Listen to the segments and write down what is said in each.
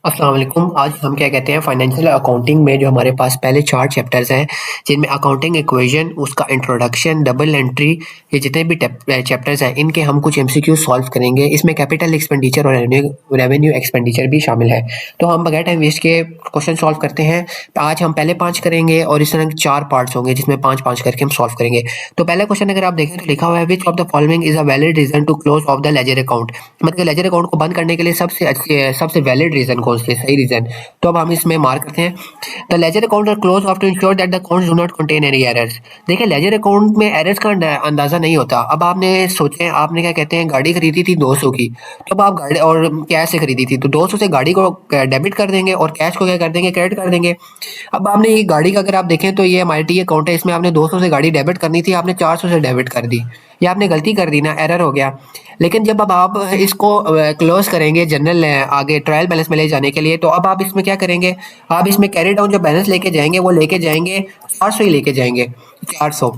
अस्सलाम वालेकुम। आज हम क्या कहते हैं फाइनेंशियल अकाउंटिंग में जो हमारे पास पहले 4 चैप्टर्स हैं, जिनमें अकाउंटिंग इक्वेशन, उसका इंट्रोडक्शन, डबल एंट्री, ये जितने भी चैप्टर्स हैं, इनके हम कुछ एमसीक्यू सॉल्व करेंगे। इसमें कैपिटल एक्सपेंडिचर और रेवेन्यू एक्सपेंडिचर भी शामिल है। तो हम बगैर टाइम वेस्ट के क्वेश्चन सॉल्व करते हैं। आज हम पहले 5 करेंगे और इस तरह 4 पार्ट्स होंगे जिसमें 5-5 करके हम सॉल्व करेंगे। तो पहला क्वेश्चन अगर आप देखें तो लिखा हुआ है, which of the following is a valid reason to close off the ledger account. मतलब लेजर अकाउंट को बंद करने के लिए सबसे वैलिड रीजन कौन से सही रीजन। तो अब हम इसमें मार्क करते हैं। The ledger account are close off to ensure that the accounts do not contain any errors. देखिए लेजर अकाउंट में एरर्स का अंदाजा नहीं होता। अब आपने सोचे, आपने क्या कहते हैं गाड़ी खरीदी थी 200 की, तो अब आप गाड़ी और कैश से खरीदी थी, तो 200 से गाड़ी को डेबिट कर देंगे और कैश को क्या कर देंगे, क्रेडिट कर देंगे। अब आपने ये गाड़ी का अगर आप देखें तो ये हमारी टी अकाउंट है, इसमें आपने 200 से गाड़ी डेबिट करनी थी, आपने 400 से डेबिट कर दी। ये आपने गलती कर दी ना, एरर हो गया। लेकिन जब अब आप इसको क्लोज करेंगे जनरल आगे ट्रायल बैलेंस में ले जाने के लिए, तो अब आप इसमें क्या करेंगे, आप इसमें कैरी डाउन जो बैलेंस लेके जाएंगे वो लेके जाएंगे 400 ही लेके जाएंगे, 400।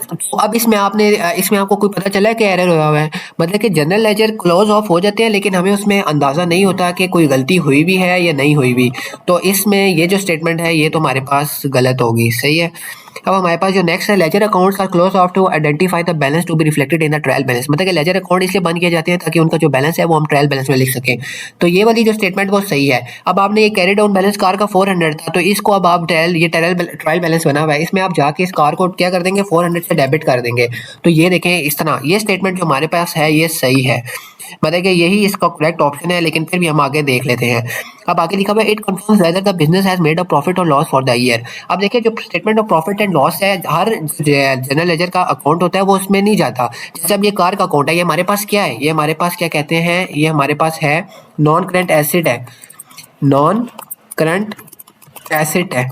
तो अब इसमें आपको कोई पता चला है कि एरर हुआ हुआ है। मतलब कि जनरल लेजर क्लोज ऑफ हो जाते हैं लेकिन हमें उसमें अंदाज़ा नहीं होता कि कोई गलती हुई भी है या नहीं हुई भी। तो इसमें ये जो स्टेटमेंट है ये तो हमारे पास गलत होगी, सही है। अब हमारे पास जो नेक्स्ट है, ledger accounts are close off to identify the balance to be reflected in the trial balance. मतलब कि लेजर अकाउंट इसलिए बंद किए जाते हैं ताकि उनका जो बैलेंस है वो हम ट्रायल बैलेंस में लिख सकें। तो ये वाली जो स्टेटमेंट वो सही है। अब आपने ये कैरी डाउन बैलेंस कार का 400 था, तो इसको अब आप ट्रायल बैलेंस बना हुआ है, इसमें आप जाके इस कार को क्या कर देंगे, 400 से डेबिट कर देंगे। तो ये देखें इस तरह ये स्टेटमेंट जो हमारे पास है ये सही है। मतलब कि यही इसका करेक्ट ऑप्शन है, लेकिन फिर भी हम आगे देख लेते हैं। अब आगे लिखा हुआ है, it confirms whether the business has made a profit और लॉस फॉर द ईयर। अब देखिए जो statement of profit and loss है, हर जनरल लेजर का अकाउंट होता है वो उसमें नहीं जाता। जैसे अब ये कार का अकाउंट है, ये हमारे पास क्या है, ये हमारे पास क्या कहते हैं, ये हमारे पास है नॉन करंट एसिड है, नॉन करंट एसिड है।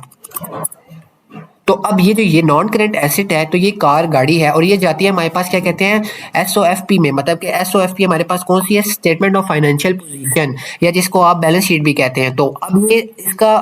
तो अब ये नॉन करंट एसेट है, तो ये कार गाड़ी है और ये जाती है हमारे पास क्या कहते हैं, एसओएफपी में। मतलब कि एसओएफपी हमारे पास कौन सी है, स्टेटमेंट ऑफ फाइनेंशियल पोजीशन, या जिसको आप बैलेंस शीट भी कहते हैं। तो अब ये इसका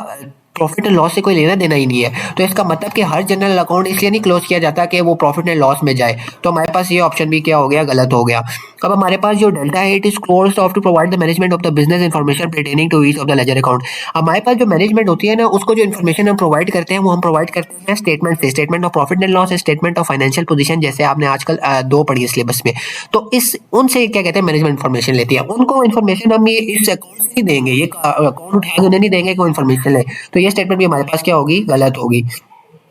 प्रॉफिट एंड लॉस से कोई लेना देना ही नहीं है। तो इसका मतलब कि हर जनरल अकाउंट इसलिए नहीं क्लोज किया जाता कि वो प्रॉफिट एंड लॉस में जाए। तो हमारे पास ये ऑप्शन भी क्या हो गया, गलत हो गया। अब हमारे पास जो डेल्टा है, it is closed off to provide the management of the business information pertaining to each of the ledger account. हमारे पास जो मैनेजमेंट होती है ना, उसको जो इन्फॉर्मेशन हम प्रोवाइड करते हैं वो हम प्रोवाइड करते हैं स्टेटमेंट से, statement of profit and loss, statement of financial position, जैसे आपने आजकल 2 पढ़ी है सिलेबस में। तो इस उनसे क्या कहते हैं, मैनेजमेंट इन्फॉर्मेशन लेती है। उनको इन्फॉर्मेशन हम ये इस अकाउंट से ही देंगे, ये अकाउंट उठा के उन्हें नहीं देंगे कोई इन्फॉर्मेशन ले। तो ये स्टेटमेंट भी हमारे पास क्या होगी, गलत होगी।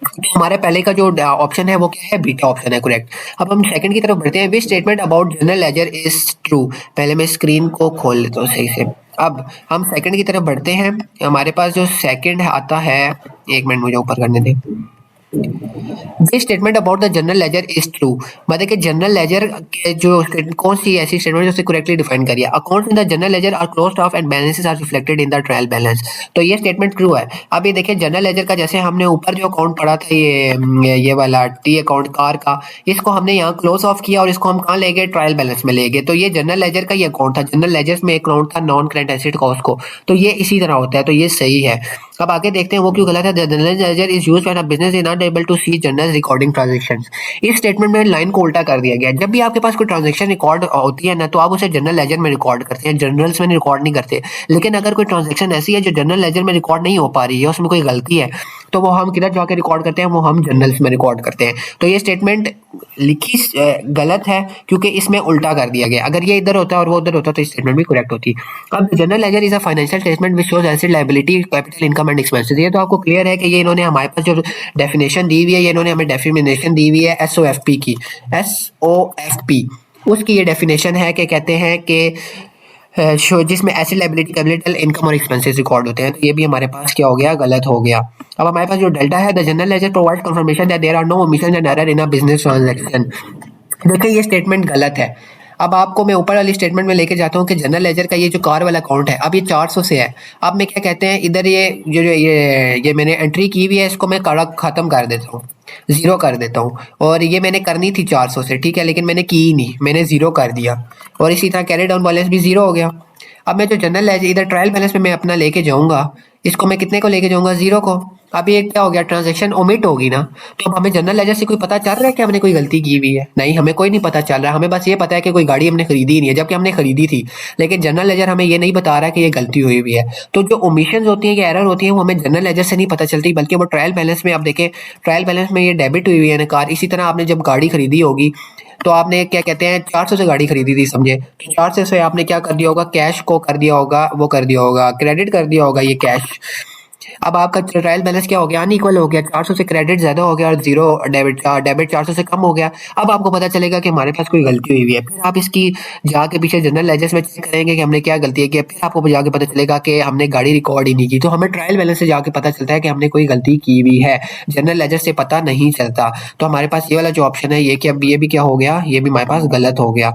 तो हमारे पहले का जो ऑप्शन है वो क्या है, बीटा ऑप्शन है करेक्ट। अब हम सेकंड की तरफ बढ़ते हैं, which statement about general ledger is true. पहले मैं स्क्रीन को खोल लेता हूँ सही से। अब हम सेकंड की तरफ बढ़ते हैं। हमारे पास जो सेकंड आता है, एक मिनट मुझे ऊपर करने दें। This statement about the general ledger is true. मतलब कि जनरल लेजर जो कौन सी ऐसी स्टेटमेंट जो करेक्टली डिफाइन करिए, accounts in the general ledger are closed off and balances are reflected in the trial balance. तो ये स्टेटमेंट ट्रू है। अब ये देखिए जनरल लेजर का, जैसे हमने ऊपर जो अकाउंट पढ़ा था, ये वाला टी अकाउंट कार का, इसको हमने यहाँ क्लोज ऑफ किया और इसको हम कहाँ ले गए, ट्रायल बैलेंस में ले गए। तो ये जनरल लेजर का ये अकाउंट था, जनरल लेजर में एक अकाउंट था नॉन करंट एसेट का उसको। तो ये इसी तरह होता है, तो ये सही है। अब आगे देखते हैं वो क्यों गलत है। General ledger is used when a business is not able to see general recording transactions. इस स्टेटमेंट में लाइन को उल्टा कर दिया गया है। जब भी आपके पास कोई ट्रांजैक्शन रिकॉर्ड होती है ना, तो आप उसे जनरल लेजर में रिकॉर्ड करते हैं, जनरल्स में रिकॉर्ड नहीं करते। लेकिन अगर कोई ट्रांजैक्शन ऐसी है जो जनरल लेजर में रिकॉर्ड नहीं हो पा रही है, उसमें कोई गलती है, तो वो हम किधर जाके रिकॉर्ड करते हैं, वो हम जनरल्स में रिकॉर्ड करते हैं। तो ये स्टेटमेंट लिखी गलत है क्योंकि इसमें उल्टा कर दिया गया। अगर ये इधर होता और वो उधर होता तो स्टेटमेंट भी करेक्ट होती। अब general ledger is a financial statement which shows asset liability capital income and expenses. ये तो आपको क्लियर है कि ये इन्होंने हमारे पास जो डेफिनेशन दी हुई है, ये इन्होंने हमें डेफिनेशन दी हुई है एसओएफपी की, एसओएफपी उसकी ये डेफिनेशन है कि कहते हैं कि शो जिसमें एसेट लायबिलिटी कैपिटल इनकम और एक्सपेंसेस रिकॉर्ड होते हैं। तो ये भी हमारे पास क्या हो गया, गलत हो गया। अब हमारे पास जो डेल्टा है, the general ledger provide confirmation that there are no omission and error in a business transaction. देखिए ये स्टेटमेंट गलत है। अब आपको मैं ऊपर वाली स्टेटमेंट में लेके जाता हूँ कि जनरल लेजर का ये जो कार वाला अकाउंट है, अब ये 400 से है। अब मैं क्या कहते हैं, इधर ये मैंने एंट्री की हुई है, इसको मैं कड़क खत्म कर देता हूँ, जीरो कर देता हूँ। और ये मैंने करनी थी 400 से, ठीक है, लेकिन मैंने की ही नहीं, मैंने जीरो कर दिया। और इसी तरह कैरी डाउन बैलेंस भी जीरो हो गया। अब मैं जो जनरल लेजर इधर ट्रायल बैलेंस में मैं अपना लेके जाऊंगा, इसको मैं कितने को लेके जाऊंगा, 0 को। अब ये क्या हो गया, ट्रांजैक्शन ओमिट होगी ना। तो अब हमें जनरल लेजर से कोई पता चल रहा है कि हमने कोई गलती की हुई है? नहीं, हमें कोई नहीं पता चल रहा। हमें बस ये पता है कि कोई गाड़ी हमने खरीदी नहीं है, जबकि हमने खरीदी थी। लेकिन जनरल लेजर हमें ये नहीं बता रहा कि ये गलती हुई हुई है। तो जो ओमिशंस होती हैं या एरर होती हैं वो हमें जनरल लेजर से नहीं पता चलती, बल्कि वो ट्रायल बैलेंस में आप देखें, ट्रायल बैलेंस में ये डेबिट हुई हुई है ना कार। इसी तरह आपने जब गाड़ी खरीदी होगी तो आपने क्या कहते हैं 400 से गाड़ी खरीदी थी समझे, तो 400 से आपने क्या कर दिया होगा, कैश को कर दिया होगा, वो कर दिया होगा, क्रेडिट कर दिया होगा ये कैश। अब आपका ट्रायल बैलेंस क्या हो गया, अनइक्वल हो गया, 400 से क्रेडिट ज्यादा हो गया और जीरो डेबिट, डेबिट 400 से कम हो गया। अब आपको पता चलेगा कि हमारे पास कोई गलती हुई हुई है। फिर आप इसकी जाके पीछे जनरल लेजर्स में चेक करेंगे कि हमने क्या गलती की है। फिर आपको जाके पता चलेगा कि हमने गाड़ी रिकॉर्ड ही नहीं की। तो हमें ट्रायल बैलेंस से जाके पता चलता है कि हमने कोई गलती की हुई है, जनरल लेजर से पता नहीं चलता। तो हमारे पास ये वाला जो ऑप्शन है ये कि अब ये भी क्या हो गया, ये भी हमारे पास गलत हो गया।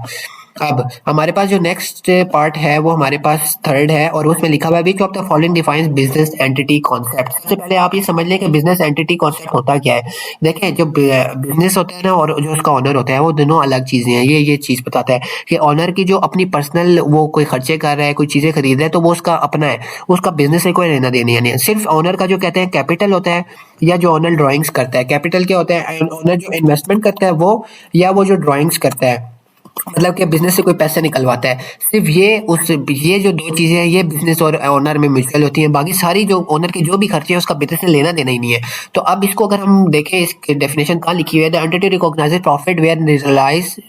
अब हमारे पास जो नेक्स्ट पार्ट है वो हमारे पास थर्ड है और उसमें लिखा हुआ है which of the following defines business entity concept. सबसे पहले आप ये समझ लें कि बिजनेस एंटिटी कॉन्सेप्ट होता क्या है। देखें, जो बिजनेस होता है ना और जो उसका ऑनर होता है वो दोनों अलग चीजें हैं। ये चीज बताता है कि ऑनर की जो अपनी पर्सनल वो कोई खर्चे कर रहा है, कोई चीजें खरीद रहा है, तो वो उसका अपना है, उसका बिजनेस से कोई लेना देना नहीं है। सिर्फ ऑनर का जो कहते हैं कैपिटल होता है, या जो ऑनर ड्राइंग्स करता है। कैपिटल क्या होता है, ऑनर जो इन्वेस्टमेंट करता है वो, या वो जो ड्राइंग्स करता है, मतलब कि बिजनेस से कोई पैसे निकलवाता है। सिर्फ ये जो दो चीजें हैं ये बिजनेस और ओनर में म्यूचुअल होती हैं। बाकी सारी जो ओनर के जो भी खर्चे हैं उसका बिजनेस से लेना देना ही नहीं है। तो अब इसको अगर हम देखें, इसकी डेफिनेशन कहाँ लिखी हुई है, the entity recognises profit where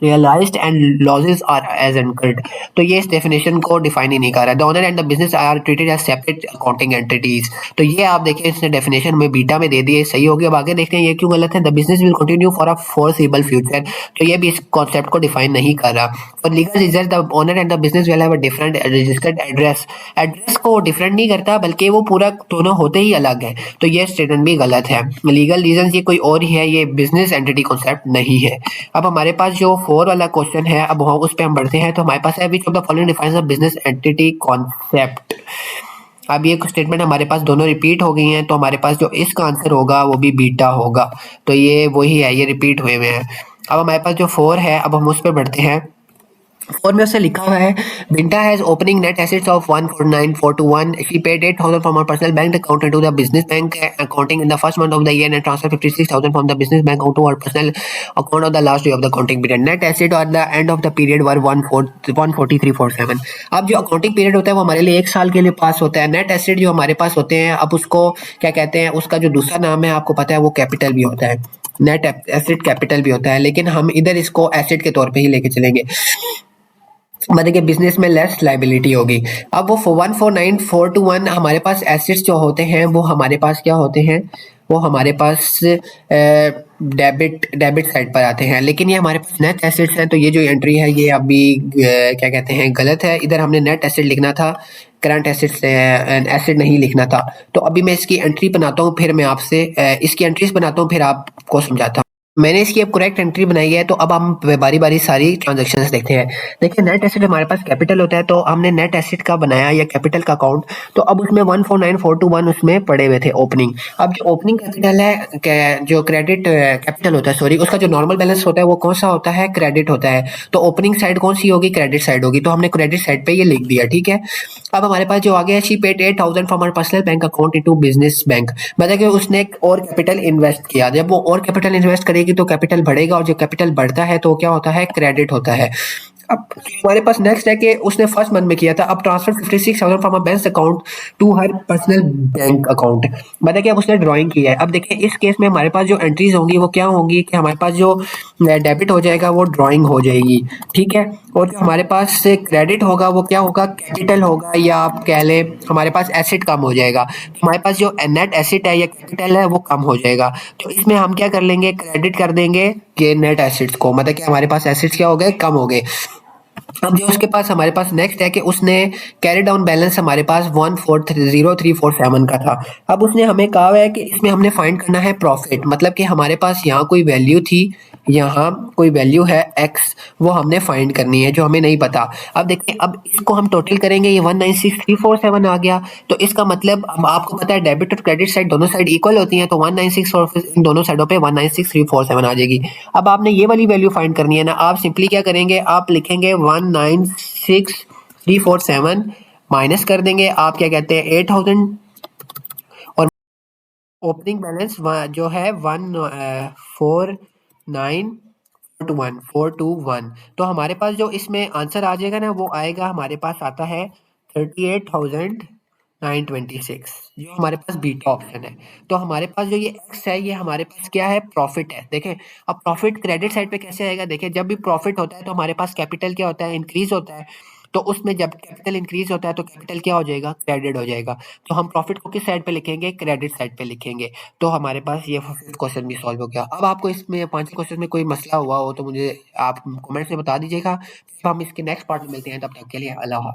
realised and losses are as incurred. तो ये इस डेफिनेशन को डिफाइन ही नहीं कर रहा है। The owner and the business are treated as separate accounting entities. तो ये आप देखें इसने डेफिनेशन में बीटा में दे दिए, सही हो गया। अब आगे देखते हैं ये क्यों गलत है। The business will continue for a foreseeable future. तो ये भी इस कॉन्सेप्ट को डिफाइन नहीं कर रहा। और legal result, the owner and the business will have a different registered address. Address को डिफरेंट नहीं करता, बल्कि वो पूरा दोनों होते ही अलग है। तो ये स्टेटमेंट भी गलत है। लीगल रीजन ये कोई और ही है, ये बिजनेस एंटिटी कॉन्सेप्ट नहीं है। अब हमारे पास जो 4 वाला क्वेश्चन है, अब उस पर हम बढ़ते हैं। तो हमारे पास है which of the following defines the business entity concept. अब ये स्टेटमेंट हमारे पास दोनों रिपीट हो गई हैं, तो हमारे पास जो इसका आंसर होगा वो भी बीटा होगा। तो ये वही है, ये रिपीट हुए हुए हैं। अब हमारे पास जो 4 है, अब हम उस पर बढ़ते हैं। और में उससे लिखा हुआ है Binta has opening net assets of 149,421. She paid 8,000 from her personal bank account into the business bank accounting in the first month of the year and transfer 56,000 from the business bank account to her personal account on the last day of the accounting period. Net asset at the end of the period were 14347. अब जो accounting period होता है वो हमारे लिए 1 साल के लिए पास होता है। नेट एसेट जो हमारे पास होते हैं, अब उसको क्या कहते हैं, उसका जो दूसरा नाम है आपको पता है, वो कैपिटल भी होता है। नेट एसेट कैपिटल भी होता है, लेकिन हम इधर इसको एसेट के तौर पे ही लेके चलेंगे, मतलब कि बिजनेस में लेस लाइबिलिटी होगी। अब वो 149,421 हमारे पास एसेट्स जो होते हैं वो हमारे पास क्या होते हैं, वो हमारे पास डेबिट साइड पर आते हैं। लेकिन ये हमारे पास नेट एसेट्स हैं, तो ये जो एंट्री है ये अभी क्या कहते हैं गलत है। इधर हमने नेट एसेट लिखना था, करंट एसेट्स एसेट नहीं लिखना था। तो अभी मैं इसकी एंट्री बनाता हूँ, फिर मैं आपसे इसकी एंट्रीज बनाता हूँ, फिर आपको समझाता हूँ। मैंने इसकी अब करेक्ट एंट्री बनाई है, तो अब हम बारी बारी सारी ट्रांजेक्शन्स देखते हैं। देखिए, नेट एसेट हमारे पास कैपिटल होता है, तो हमने नेट एसेट का बनाया या कैपिटल का अकाउंट। तो अब उसमें 149,421 उसमें पड़े हुए थे ओपनिंग। अब जो ओपनिंग कैपिटल है, जो क्रेडिट कैपिटल होता है, सॉरी, उसका जो नॉर्मल बैलेंस होता है वो कौन सा होता है, क्रेडिट होता है। तो ओपनिंग साइड कौन सी होगी, क्रेडिट साइड होगी। तो हमने क्रेडिट साइड पे ये लिख दिया, ठीक है। अब हमारे पास जो आ गया, she paid 8,000 from her personal bank account into business bank. मतलब कि उसने एक और कैपिटल इन्वेस्ट किया। जब वो और कैपिटल इन्वेस्ट करेगी तो कैपिटल बढ़ेगा, और जो कैपिटल बढ़ता है तो क्या होता है, क्रेडिट होता है। अब हमारे पास नेक्स्ट है कि उसने फर्स्ट मंथ में किया था। अब transfer 56,000 from a bank account to her personal bank account, मतलब कि अब उसने ड्राइंग किया है। अब देखिए, इस केस में हमारे पास जो एंट्रीज होंगी वो क्या होंगी कि हमारे पास जो डेबिट हो जाएगा वो ड्राइंग हो जाएगी, ठीक है। और जो हमारे पास क्रेडिट होगा वो क्या होगा, कैपिटल होगा, या आप कह लें हमारे पास एसेट कम हो जाएगा। हमारे पास जो नेट एसेट है या कैपिटल है वो कम हो जाएगा। तो इसमें हम क्या कर लेंगे, क्रेडिट कर देंगे कि नेट एसेट्स को, मतलब कि हमारे पास एसेट्स क्या हो गए, कम हो गए। अब जो उसके पास हमारे पास नेक्स्ट है कि उसने कैरी डाउन बैलेंस हमारे पास 1,403,447 का था। अब उसने हमें कहा है कि इसमें हमने फाइंड करना है प्रॉफिट, मतलब कि हमारे पास यहाँ कोई वैल्यू थी, यहाँ कोई वैल्यू है एक्स, वो हमने फाइंड करनी है जो हमें नहीं पता। अब देखिए, अब इसको हम टोटल करेंगे, ये 196,347 आ गया। तो इसका मतलब अब आपको पता है डेबिट और क्रेडिट साइड दोनों साइड इक्वल होती हैं, तो 196 और इन दोनों साइडों पे 196,347 आ जाएगी। अब आपने ये वाली वैल्यू फाइंड करनी है ना, आप सिंपली क्या करेंगे, आप लिखेंगे 196,347 माइनस कर देंगे, आप क्या कहते हैं 8,000 ओपनिंग बैलेंस जो है 491 तो हमारे पास जो इसमें आंसर आ जाएगा ना, वो आएगा, हमारे पास आता है 38,926, जो हमारे पास बीटा ऑप्शन है। तो हमारे पास जो ये एक्स है, ये हमारे पास क्या है, प्रॉफिट है। देखें, अब प्रॉफिट क्रेडिट साइड पे कैसे आएगा, देखें जब भी प्रॉफिट होता है तो हमारे पास कैपिटल क्या होता है, इंक्रीज होता है। तो उसमें जब कैपिटल इंक्रीज होता है तो कैपिटल क्या हो जाएगा, क्रेडिट हो जाएगा। तो हम प्रॉफिट को किस साइड पे लिखेंगे, क्रेडिट साइड पे लिखेंगे। तो हमारे पास ये फिफ्थ क्वेश्चन भी सॉल्व हो गया। अब आपको इसमें पांचवें क्वेश्चन में कोई मसला हुआ हो तो मुझे आप कमेंट्स में बता दीजिएगा। हम इसके नेक्स्ट पार्ट में मिलते हैं, तब तक के लिए अल्लाह हाफ़िज़।